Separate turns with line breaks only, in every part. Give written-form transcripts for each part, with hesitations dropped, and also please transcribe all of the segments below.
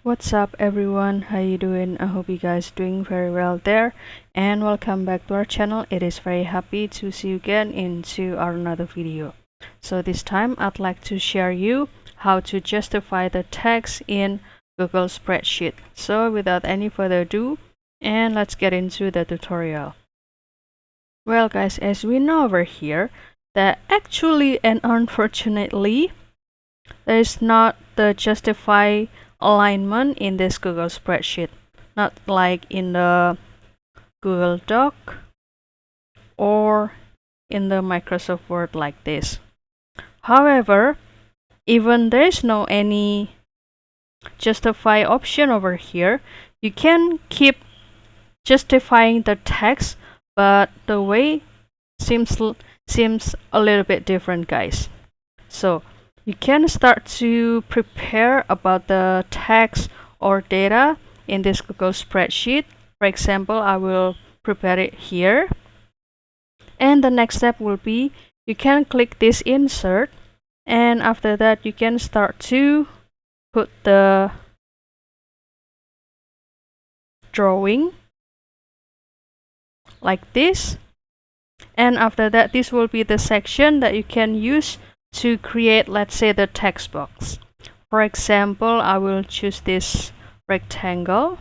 What's up everyone, how you doing? I hope you guys doing very well there, and welcome back to our channel. It is very happy to see you again into our another video. So this time I'd like to share you how to justify the text in Google Spreadsheet. So without any further ado, and let's get into the tutorial. Well guys, as we know over here that actually and unfortunately there is not the justify alignment in this Google Spreadsheet, not like in the Google Doc or in the Microsoft Word like this. However, even there is no any justify option over here, you can keep justifying the text, but the way seems a little bit different, guys. So you can start to prepare about the text or data in this Google Spreadsheet. For example, I will prepare it here. And the next step will be you can click this insert, and after that you can start to put the drawing like this. And after that, this will be the section that you can use to create, let's say, the text box. For example, I will choose this rectangle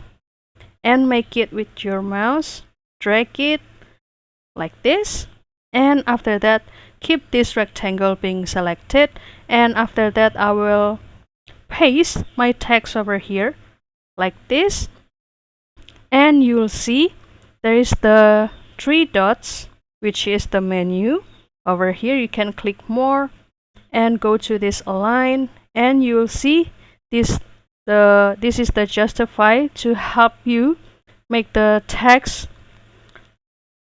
and make it with your mouse, drag it like this, and after that keep this rectangle being selected, and after that I will paste my text over here like this, and you'll see there is the three dots, which is the menu. Over here you can click more and go to this align, and you will see this is the justify to help you make the text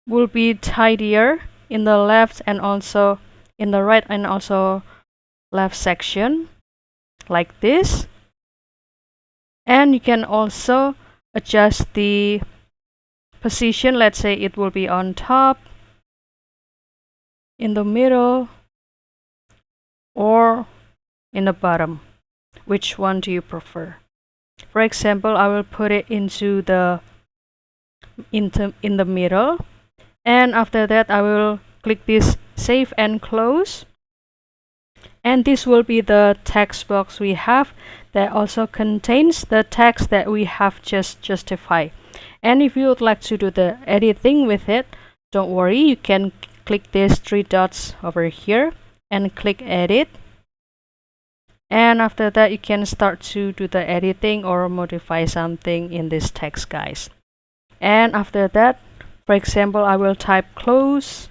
will be tidier in the left and also in the right and also left section like this. And you can also adjust the position. Let's say it will be on top, in the middle, or in the bottom. Which one do you prefer? For example, I will put it into the in the middle, and after that I will click this save and close, and this will be the text box we have that also contains the text that we have just justified. And if you would like to do the editing with it, don't worry, you can click these three dots over here and click edit, and after that you can start to do the editing or modify something in this text, guys. And after that, for example, I will type close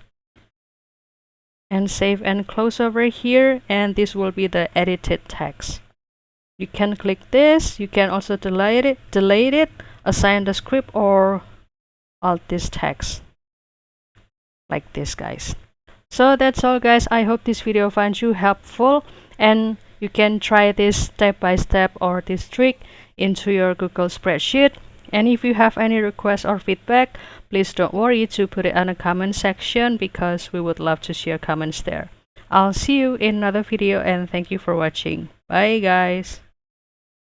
and save and close over here, and this will be the edited text. You can click this, you can also delete it, assign the script, or alt this text like this, guys. So that's all, guys. I hope this video finds you helpful, and you can try this step by step or this trick into your Google Spreadsheet. And if you have any requests or feedback, please don't worry to put it in the comment section, because we would love to see your comments there. I'll see you in another video, and thank you for watching. Bye guys.